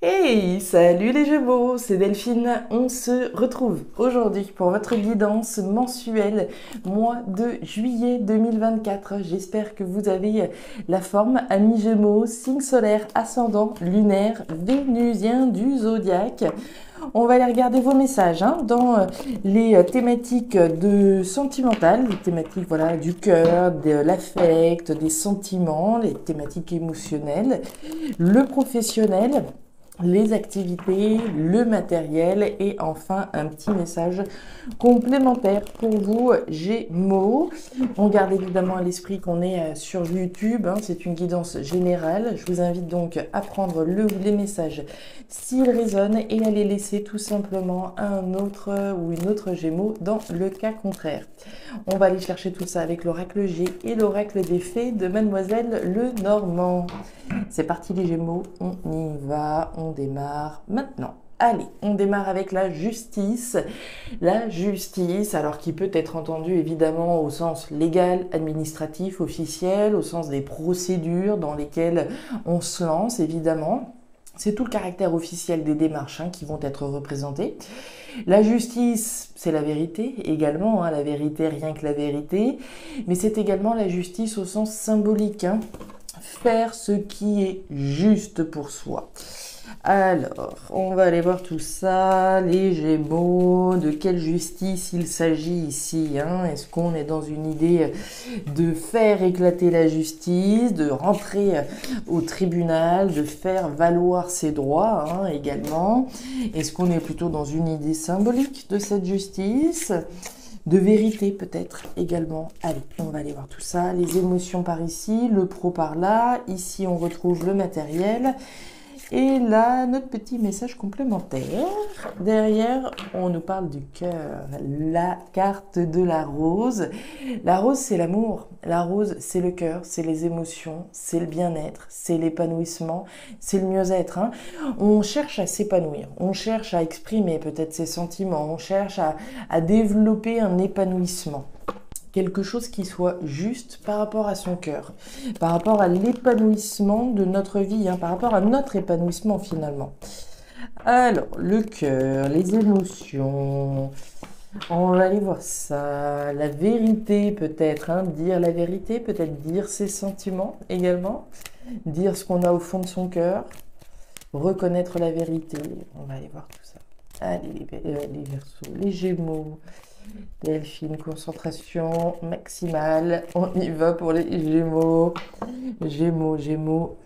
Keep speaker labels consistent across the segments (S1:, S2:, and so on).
S1: Hey, salut les Gémeaux, c'est Delphine. On se retrouve aujourd'hui pour votre guidance mensuelle, mois de juillet 2024. J'espère que vous avez la forme, amis Gémeaux, signe solaire, ascendant, lunaire, vénusien du zodiaque. On va aller regarder vos messages dans les thématiques de sentimentales, les thématiques voilà, du cœur, de l'affect, des sentiments, les thématiques émotionnelles, le professionnel, les activités, le matériel et enfin un petit message complémentaire pour vous Gémeaux. On garde évidemment à l'esprit qu'on est sur YouTube, c'est une guidance générale. Je vous invite donc à prendre le ou les messages s'ils résonnent et à les laisser tout simplement à un autre ou une autre Gémeaux dans le cas contraire. On va aller chercher tout ça avec l'oracle G et l'oracle des fées de Mademoiselle Lenormand. C'est parti les Gémeaux, on y va, on démarre maintenant. Allez, on démarre avec la justice. La justice, alors qui peut être entendue évidemment au sens légal, administratif, officiel, au sens des procédures dans lesquelles on se lance évidemment. C'est tout le caractère officiel des démarches qui vont être représentées. La justice, c'est la vérité également, la vérité, rien que la vérité, mais c'est également la justice au sens symbolique. Faire ce qui est juste pour soi. Alors, on va aller voir tout ça, les Gémeaux, de quelle justice il s'agit ici. Est-ce qu'on est dans une idée de faire éclater la justice, de rentrer au tribunal, de faire valoir ses droits également? Est-ce qu'on est plutôt dans une idée symbolique de cette justice ? De vérité peut-être également. Allez, on va aller voir tout ça. Les émotions par ici, le pro par là. Ici, on retrouve le matériel. Et là, notre petit message complémentaire. Derrière, on nous parle du cœur. La carte de la rose. La rose, c'est l'amour. La rose, c'est le cœur, c'est les émotions, c'est le bien-être, c'est l'épanouissement, c'est le mieux-être. On cherche à s'épanouir, on cherche à exprimer peut-être ses sentiments, on cherche à développer un épanouissement. Quelque chose qui soit juste par rapport à son cœur, par rapport à l'épanouissement de notre vie, par rapport à notre épanouissement finalement. Alors, le cœur, les émotions, on va aller voir ça. La vérité peut-être, dire la vérité, peut-être dire ses sentiments également, dire ce qu'on a au fond de son cœur, reconnaître la vérité. On va aller voir tout ça. Allez, les Verseaux, les Gémeaux. Delphine, concentration maximale. On y va pour les Gémeaux. Gémeaux, Gémeaux.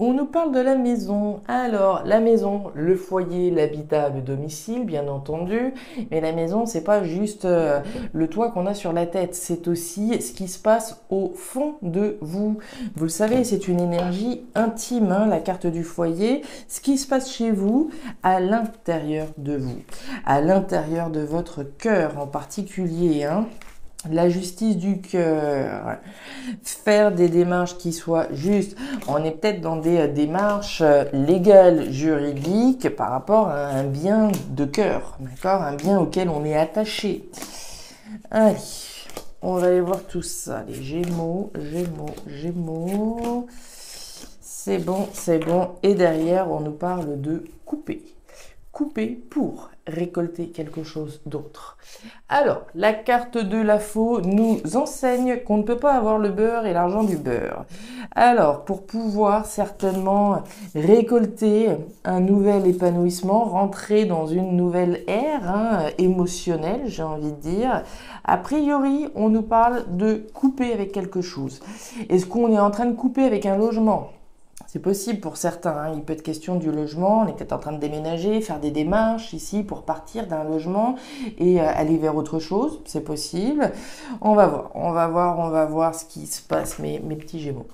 S1: On nous parle de la maison. Alors, la maison, le foyer, l'habitat, le domicile, bien entendu. Mais la maison, c'est pas juste le toit qu'on a sur la tête. C'est aussi ce qui se passe au fond de vous. Vous le savez, c'est une énergie intime, la carte du foyer. Ce qui se passe chez vous, à l'intérieur de vous. À l'intérieur de votre cœur en particulier, La justice du cœur, faire des démarches qui soient justes. On est peut-être dans des démarches légales, juridiques, par rapport à un bien de cœur, d'accord? Un bien auquel on est attaché. Allez, on va aller voir tout ça. Les Gémeaux, Gémeaux, Gémeaux. C'est bon, c'est bon. Et derrière, on nous parle de couper. Couper pour récolter quelque chose d'autre. Alors, la carte de la faux nous enseigne qu'on ne peut pas avoir le beurre et l'argent du beurre. Alors, pour pouvoir certainement récolter un nouvel épanouissement, rentrer dans une nouvelle ère émotionnelle, j'ai envie de dire, a priori, on nous parle de couper avec quelque chose. Est-ce qu'on est en train de couper avec un logement ? C'est possible pour certains, il peut être question du logement, on est peut-être en train de déménager, faire des démarches ici pour partir d'un logement et aller vers autre chose, c'est possible. On va voir ce qui se passe, mes petits Gémeaux.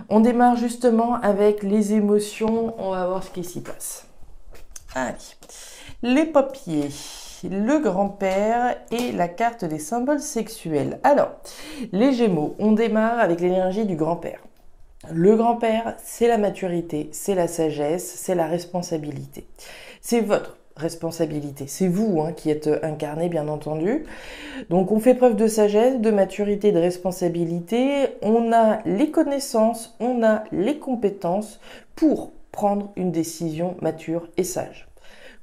S1: On démarre justement avec les émotions, on va voir ce qui s'y passe. Allez, les papiers. Le grand-père et la carte des symboles sexuels. Alors, les Gémeaux, on démarre avec l'énergie du grand-père. Le grand-père, c'est la maturité, c'est la sagesse, c'est la responsabilité. C'est votre responsabilité, c'est vous qui êtes incarné, bien entendu. Donc on fait preuve de sagesse, de maturité, de responsabilité. On a les connaissances, on a les compétences pour prendre une décision mature et sage.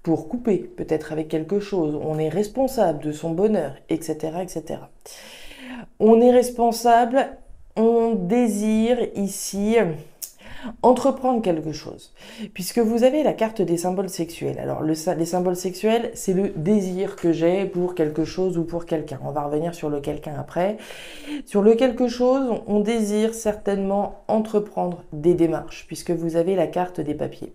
S1: Pour couper peut-être avec quelque chose, on est responsable de son bonheur, etc., etc. On est responsable, on désire ici entreprendre quelque chose, puisque vous avez la carte des symboles sexuels. Alors les symboles sexuels, c'est le désir que j'ai pour quelque chose ou pour quelqu'un. On va revenir sur le quelqu'un après. Sur le quelque chose, on désire certainement entreprendre des démarches, puisque vous avez la carte des papiers.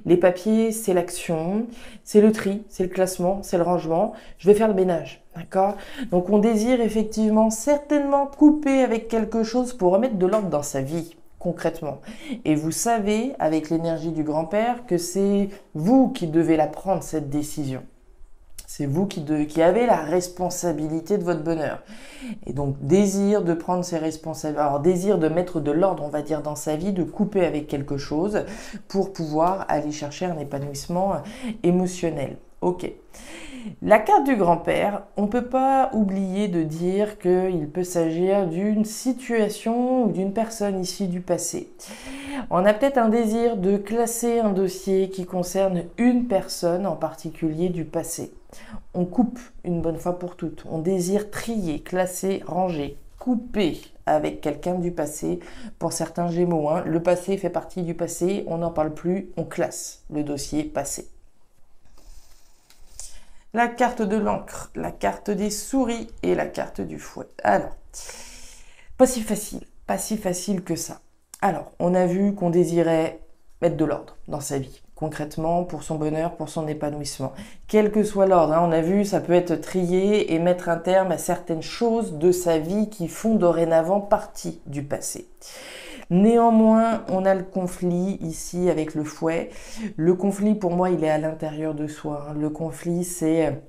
S1: Les papiers, c'est l'action, c'est le tri, c'est le classement, c'est le rangement. Je vais faire le ménage, d'accord? Donc on désire effectivement certainement couper avec quelque chose pour remettre de l'ordre dans sa vie. Concrètement. Et vous savez, avec l'énergie du grand-père, que c'est vous qui devez la prendre, cette décision. C'est vous qui avez la responsabilité de votre bonheur. Et donc, désir de prendre ses responsabilités, alors désir de mettre de l'ordre, on va dire, dans sa vie, de couper avec quelque chose pour pouvoir aller chercher un épanouissement émotionnel. Ok. La carte du grand-père, on ne peut pas oublier de dire qu'il peut s'agir d'une situation ou d'une personne issue du passé. On a peut-être un désir de classer un dossier qui concerne une personne en particulier du passé. On coupe une bonne fois pour toutes. On désire trier, classer, ranger, couper avec quelqu'un du passé. Pour certains Gémeaux, hein, le passé fait partie du passé, on n'en parle plus, on classe le dossier passé. La carte de l'encre, la carte des souris et la carte du fouet. Alors, pas si facile que ça. Alors, on a vu qu'on désirait mettre de l'ordre dans sa vie, concrètement, pour son bonheur, pour son épanouissement. Quel que soit l'ordre, hein, on a vu, ça peut être trier et mettre un terme à certaines choses de sa vie qui font dorénavant partie du passé. Néanmoins, on a le conflit ici avec le fouet. Le conflit, pour moi, il est à l'intérieur de soi. Le conflit, c'est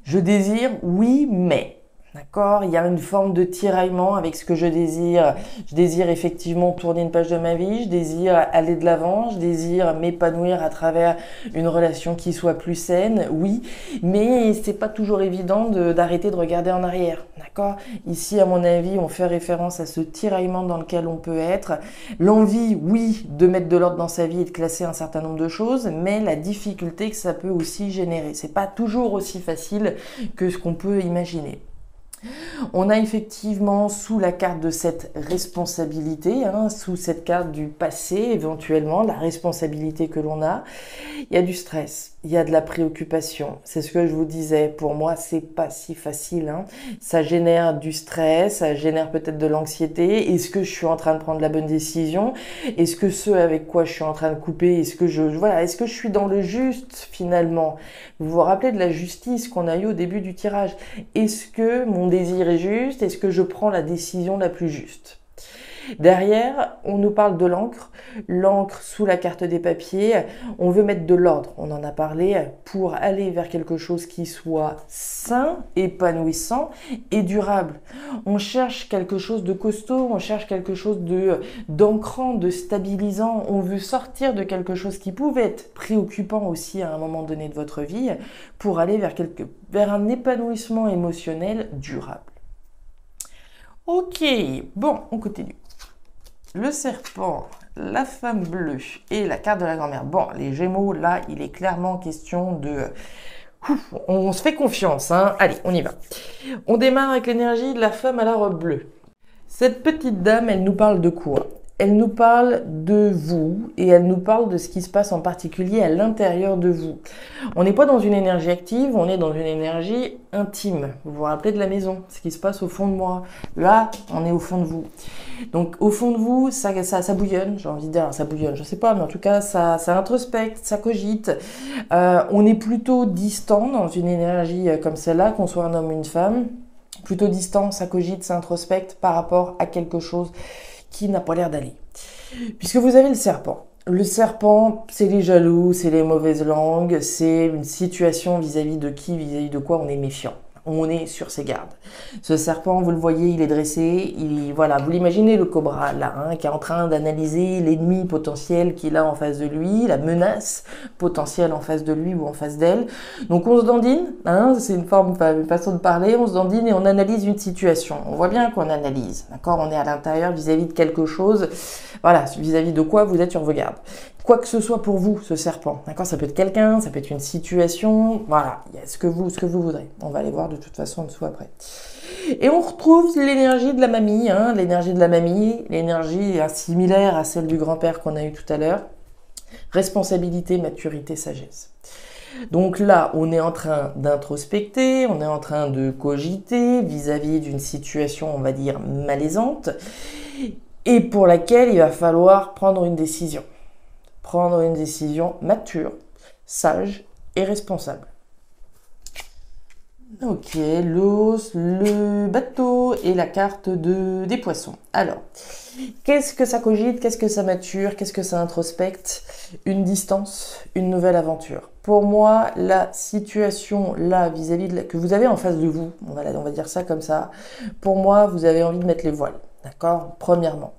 S1: je désire, oui, mais. D'accord? Il y a une forme de tiraillement avec ce que je désire. Je désire effectivement tourner une page de ma vie, je désire aller de l'avant, je désire m'épanouir à travers une relation qui soit plus saine, oui, mais c'est pas toujours évident d'arrêter de regarder en arrière. D'accord? Ici, à mon avis, on fait référence à ce tiraillement dans lequel on peut être. L'envie, oui, de mettre de l'ordre dans sa vie et de classer un certain nombre de choses, mais la difficulté que ça peut aussi générer. C'est pas toujours aussi facile que ce qu'on peut imaginer. On a effectivement sous la carte de cette responsabilité, hein, sous cette carte du passé éventuellement, la responsabilité que l'on a, il y a du stress, il y a de la préoccupation. C'est ce que je vous disais, pour moi c'est pas si facile, hein. Ça génère du stress, ça génère peut-être de l'anxiété. Est-ce que je suis en train de prendre la bonne décision? Est-ce que ce avec quoi je suis en train de couper, est-ce que je suis dans le juste finalement? Vous vous rappelez de la justice qu'on a eue au début du tirage? Est-ce que mon désir est juste? Est-ce que je prends la décision la plus juste? Derrière, on nous parle de l'encre. L'encre sous la carte des papiers, on veut mettre de l'ordre, on en a parlé, pour aller vers quelque chose qui soit sain, épanouissant et durable. On cherche quelque chose de costaud, on cherche quelque chose d'ancrant, de stabilisant. On veut sortir de quelque chose qui pouvait être préoccupant aussi à un moment donné de votre vie pour aller vers un épanouissement émotionnel durable. Ok, bon, on continue. Le serpent, la femme bleue et la carte de la grand-mère. Bon, les Gémeaux, là, il est clairement question de... on se fait confiance, hein. Allez, on y va. On démarre avec l'énergie de la femme à la robe bleue. Cette petite dame, elle nous parle de quoi? Elle nous parle de vous et elle nous parle de ce qui se passe en particulier à l'intérieur de vous. On n'est pas dans une énergie active, on est dans une énergie intime. Vous vous rappelez de la maison, ce qui se passe au fond de moi. Là, on est au fond de vous. Donc au fond de vous, ça bouillonne, j'ai envie de dire, ça bouillonne, je sais pas, mais en tout cas, ça introspecte, ça cogite. On est plutôt distant dans une énergie comme celle-là, qu'on soit un homme ou une femme. Plutôt distant, ça cogite, ça introspecte par rapport à quelque chose qui n'a pas l'air d'aller. Puisque vous avez le serpent. Le serpent, c'est les jaloux, c'est les mauvaises langues, c'est une situation vis-à-vis de qui, vis-à-vis de quoi on est méfiant. On est sur ses gardes. Ce serpent, vous le voyez, il est dressé. Voilà, vous l'imaginez le cobra là, hein, qui est en train d'analyser l'ennemi potentiel qu'il a en face de lui, la menace potentielle en face de lui ou en face d'elle. Donc on se dandine, hein, c'est une façon de parler. On se dandine et on analyse une situation. On voit bien qu'on analyse, d'accord? On est à l'intérieur vis-à-vis de quelque chose. Voilà, vis-à-vis de quoi vous êtes sur vos gardes. quoi que ce soit pour vous, ce serpent. D'accord? Ça peut être quelqu'un, ça peut être une situation. Voilà, il y a ce que vous voudrez. On va aller voir de toute façon en dessous après. Et on retrouve l'énergie de la mamie, hein, l'énergie de la mamie, l'énergie similaire à celle du grand-père qu'on a eu tout à l'heure. Responsabilité, maturité, sagesse. Donc là, on est en train d'introspecter, on est en train de cogiter vis-à-vis d'une situation, on va dire, malaisante, et pour laquelle il va falloir prendre une décision. Prendre une décision mature, sage et responsable. Ok, l'os, le bateau et la carte des poissons. Alors, qu'est-ce que ça cogite, qu'est-ce que ça mature, qu'est-ce que ça introspecte? Une distance, une nouvelle aventure. Pour moi, la situation là, vis-à-vis de que vous avez en face de vous, on va dire ça comme ça, pour moi, vous avez envie de mettre les voiles. D'accord? Premièrement,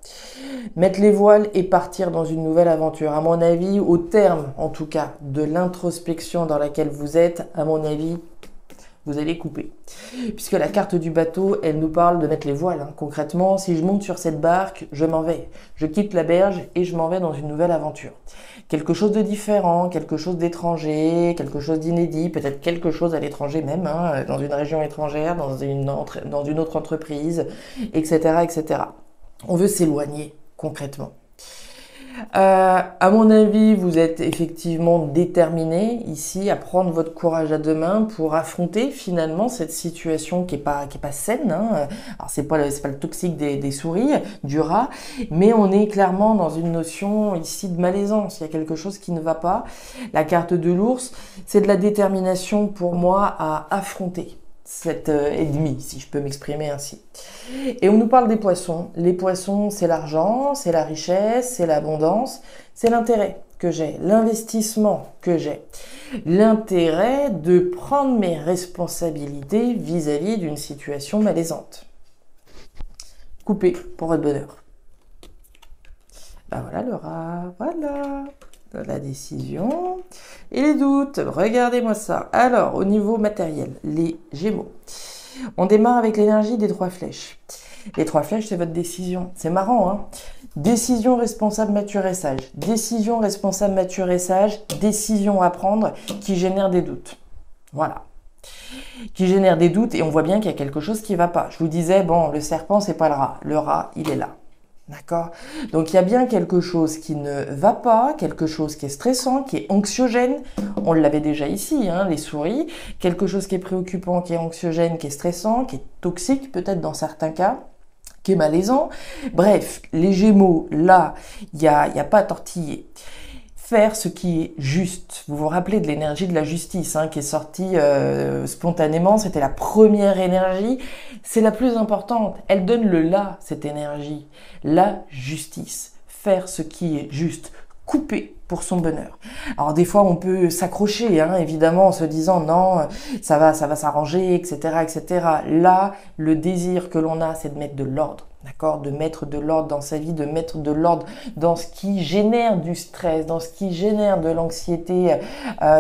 S1: mettre les voiles et partir dans une nouvelle aventure. À mon avis, au terme, en tout cas, de l'introspection dans laquelle vous êtes, à mon avis, vous allez couper. Puisque la carte du bateau, elle nous parle de mettre les voiles. Hein. Concrètement, si je monte sur cette barque, je m'en vais. Je quitte la berge et je m'en vais dans une nouvelle aventure. Quelque chose de différent, quelque chose d'étranger, quelque chose d'inédit, peut-être quelque chose à l'étranger même, hein, dans une région étrangère, dans une autre entreprise, etc., etc. On veut s'éloigner, concrètement. À mon avis, vous êtes effectivement déterminé ici à prendre votre courage à deux mains pour affronter finalement cette situation qui est pas saine. Hein. Alors c'est pas le toxique des souris, du rat, mais on est clairement dans une notion ici de malaisance. Il y a quelque chose qui ne va pas. La carte de l'ours, c'est de la détermination pour moi à affronter cet ennemi, si je peux m'exprimer ainsi. Et on nous parle des poissons. Les poissons, c'est l'argent, c'est la richesse, c'est l'abondance, c'est l'intérêt que j'ai, l'investissement que j'ai, l'intérêt de prendre mes responsabilités vis-à-vis d'une situation malaisante. Coupez pour votre bonheur. Ben voilà le rat, voilà. La décision et les doutes. Regardez-moi ça. Alors, au niveau matériel, les Gémeaux. On démarre avec l'énergie des 3 flèches. Les 3 flèches, c'est votre décision. C'est marrant, hein? Décision responsable, mature et sage. Décision responsable, mature et sage. Décision à prendre qui génère des doutes. Voilà. Qui génère des doutes et on voit bien qu'il y a quelque chose qui ne va pas. Je vous disais, bon, le serpent, c'est pas le rat. Le rat, il est là. D'accord? Donc il y a bien quelque chose qui ne va pas, quelque chose qui est stressant, qui est anxiogène. On l'avait déjà ici, hein, les souris. Quelque chose qui est préoccupant, qui est anxiogène, qui est stressant, qui est toxique peut-être dans certains cas, qui est malaisant. Bref, les Gémeaux, là, il y a pas à tortiller. Faire ce qui est juste. Vous vous rappelez de l'énergie de la justice hein, qui est sortie spontanément. C'était la première énergie. C'est la plus importante. Elle donne le là, cette énergie. La justice. Faire ce qui est juste. Couper pour son bonheur. Alors des fois on peut s'accrocher, hein, évidemment, en se disant non, ça va s'arranger, etc., etc. Là, le désir que l'on a, c'est de mettre de l'ordre. D'accord, de mettre de l'ordre dans sa vie, de mettre de l'ordre dans ce qui génère du stress, dans ce qui génère de l'anxiété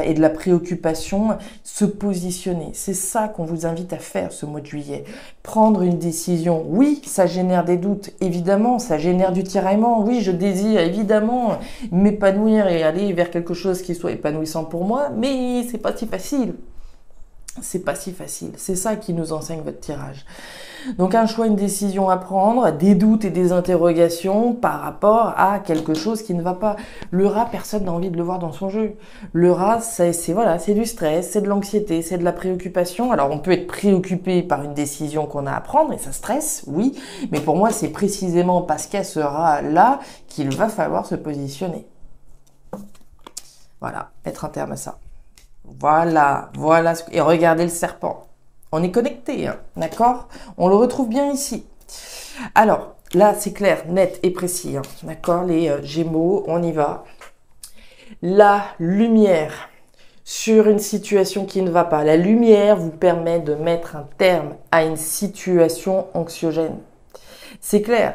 S1: et de la préoccupation, se positionner. C'est ça qu'on vous invite à faire ce mois de juillet. Prendre une décision. Oui, ça génère des doutes, évidemment, ça génère du tiraillement. Oui, je désire évidemment m'épanouir et aller vers quelque chose qui soit épanouissant pour moi, mais c'est pas si facile. C'est pas si facile. C'est ça qui nous enseigne votre tirage. Donc un choix, une décision à prendre, des doutes et des interrogations par rapport à quelque chose qui ne va pas. Le rat, personne n'a envie de le voir dans son jeu. Le rat, c'est du stress, c'est de l'anxiété, c'est de la préoccupation. Alors on peut être préoccupé par une décision qu'on a à prendre et ça stresse, oui. Mais pour moi, c'est précisément parce qu'il y a ce rat-là qu'il va falloir se positionner. Voilà, mettre un terme à ça. Voilà. Et regardez le serpent. On est connecté, hein, d'accord? On le retrouve bien ici. Alors, là, c'est clair, net et précis, hein, d'accord? Les Gémeaux, on y va. La lumière sur une situation qui ne va pas. La lumière vous permet de mettre un terme à une situation anxiogène. C'est clair.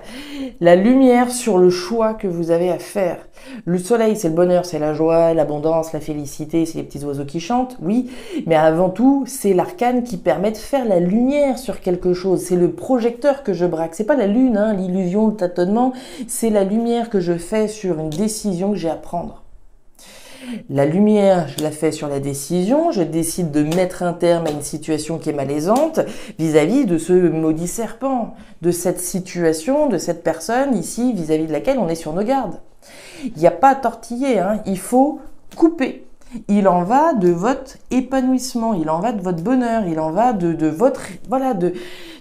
S1: La lumière sur le choix que vous avez à faire. Le soleil, c'est le bonheur, c'est la joie, l'abondance, la félicité, c'est les petits oiseaux qui chantent, oui. Mais avant tout, c'est l'arcane qui permet de faire la lumière sur quelque chose. C'est le projecteur que je braque. C'est pas la lune, hein, l'illusion, le tâtonnement. C'est la lumière que je fais sur une décision que j'ai à prendre. La lumière, je la fais sur la décision, je décide de mettre un terme à une situation qui est malaisante vis-à-vis de ce maudit serpent, de cette situation, de cette personne ici vis-à-vis de laquelle on est sur nos gardes. Il n'y a pas à tortiller, hein, il faut couper. Il en va de votre épanouissement, il en va de votre bonheur, il en va de votre, voilà, de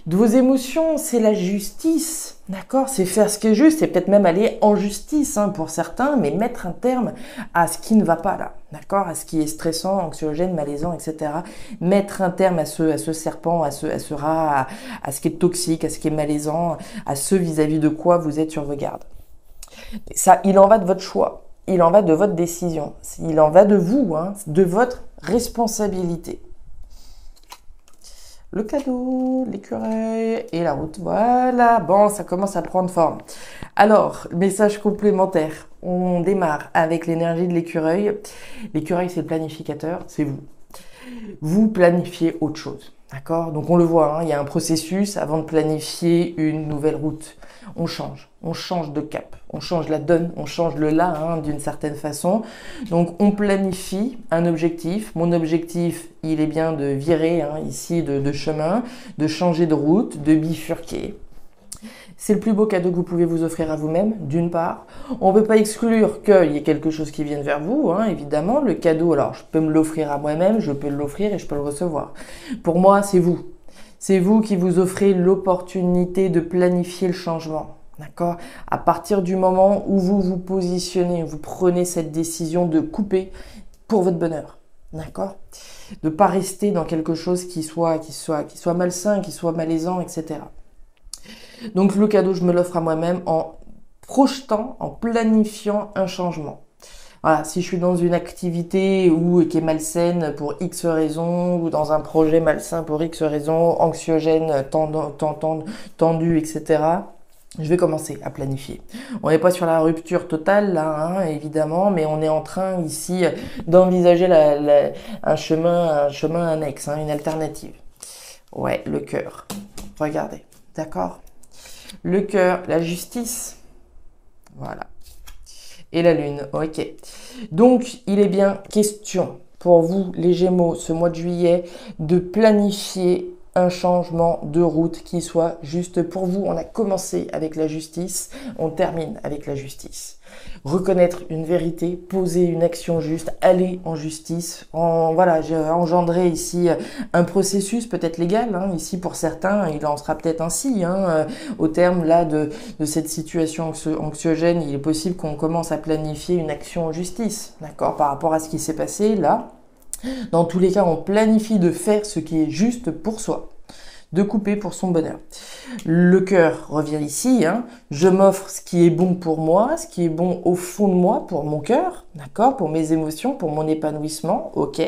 S1: vos émotions. C'est la justice, d'accord? C'est faire ce qui est juste, c'est peut-être même aller en justice, hein, pour certains, mais mettre un terme à ce qui ne va pas là, d'accord? À ce qui est stressant, anxiogène, malaisant, etc. Mettre un terme à ce serpent, à ce rat, à ce qui est toxique, à ce qui est malaisant, à ce vis-à-vis de quoi vous êtes sur vos gardes. Ça, il en va de votre choix. Il en va de votre décision. Il en va de vous, hein, de votre responsabilité. Le cadeau, l'écureuil et la route. Voilà, bon, ça commence à prendre forme. Alors, message complémentaire. On démarre avec l'énergie de l'écureuil. L'écureuil, c'est le planificateur, c'est vous. Vous planifiez autre chose. D'accord? Donc on le voit, hein, il y a un processus avant de planifier une nouvelle route. On change de cap, on change la donne, on change le là, hein, d'une certaine façon. Donc on planifie un objectif. Mon objectif, il est bien de virer, hein, ici de chemin, de changer de route, de bifurquer. C'est le plus beau cadeau que vous pouvez vous offrir à vous-même, d'une part. On ne peut pas exclure qu'il y ait quelque chose qui vienne vers vous, hein, évidemment. Le cadeau, alors je peux me l'offrir à moi-même, je peux l'offrir et je peux le recevoir. Pour moi, c'est vous. C'est vous qui vous offrez l'opportunité de planifier le changement. D'accord? À partir du moment où vous vous positionnez, vous prenez cette décision de couper pour votre bonheur. D'accord? De ne pas rester dans quelque chose qui soit malsain, qui soit malaisant, etc. Donc le cadeau, je me l'offre à moi-même en projetant, en planifiant un changement. Voilà, si je suis dans une activité qui est malsaine pour X raisons, ou dans un projet malsain pour X raisons, anxiogène, tendu, etc., je vais commencer à planifier. On n'est pas sur la rupture totale, là, hein, évidemment, mais on est en train ici d'envisager un chemin annexe, hein, une alternative. Ouais, le cœur. Regardez, d'accord? Le cœur, la justice. Voilà. Et la lune, ok. Donc, il est bien question pour vous, les Gémeaux, ce mois de juillet, de planifier un changement de route qui soit juste pour vous. On a commencé avec la justice, on termine avec la justice. Reconnaître une vérité, poser une action juste, aller en justice. Voilà, j'ai engendré ici un processus peut-être légal, hein, ici pour certains, il en sera peut-être ainsi, hein, au terme là de cette situation anxiogène, il est possible qu'on commence à planifier une action en justice, d'accord, par rapport à ce qui s'est passé là. Dans tous les cas, on planifie de faire ce qui est juste pour soi, de couper pour son bonheur. Le cœur revient ici, hein. Je m'offre ce qui est bon pour moi, ce qui est bon au fond de moi, pour mon cœur, d'accord, pour mes émotions, pour mon épanouissement, ok.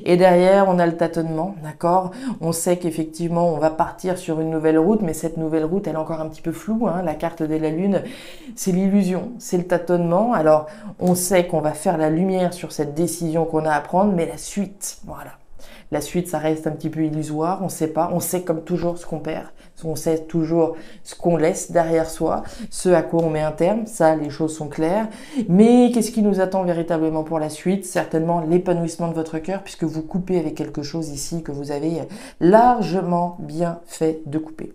S1: Et derrière, on a le tâtonnement, d'accord. On sait qu'effectivement, on va partir sur une nouvelle route, mais cette nouvelle route, elle est encore un petit peu floue, hein. La carte de la lune, c'est l'illusion, c'est le tâtonnement. Alors, on sait qu'on va faire la lumière sur cette décision qu'on a à prendre, mais la suite, voilà. La suite, ça reste un petit peu illusoire, on ne sait pas, on sait comme toujours ce qu'on perd, on sait toujours ce qu'on laisse derrière soi, ce à quoi on met un terme, ça, les choses sont claires. Mais qu'est-ce qui nous attend véritablement pour la suite? Certainement l'épanouissement de votre cœur, puisque vous coupez avec quelque chose ici que vous avez largement bien fait de couper.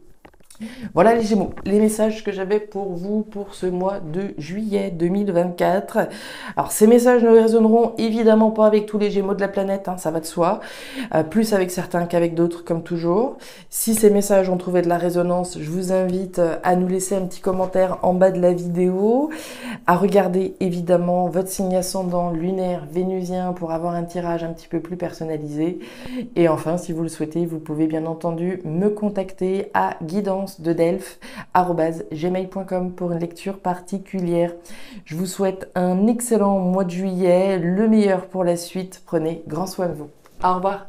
S1: Voilà les Gémeaux, les messages que j'avais pour vous pour ce mois de juillet 2024. Alors ces messages ne résonneront évidemment pas avec tous les Gémeaux de la planète, hein, ça va de soi, plus avec certains qu'avec d'autres comme toujours. Si ces messages ont trouvé de la résonance, je vous invite à nous laisser un petit commentaire en bas de la vidéo, à regarder évidemment votre signe ascendant lunaire vénusien pour avoir un tirage un petit peu plus personnalisé. Et enfin, si vous le souhaitez, vous pouvez bien entendu me contacter à guidance-de-delphes@gmail.com pour une lecture particulière. Je vous souhaite un excellent mois de juillet, le meilleur pour la suite. Prenez grand soin de vous. Au revoir.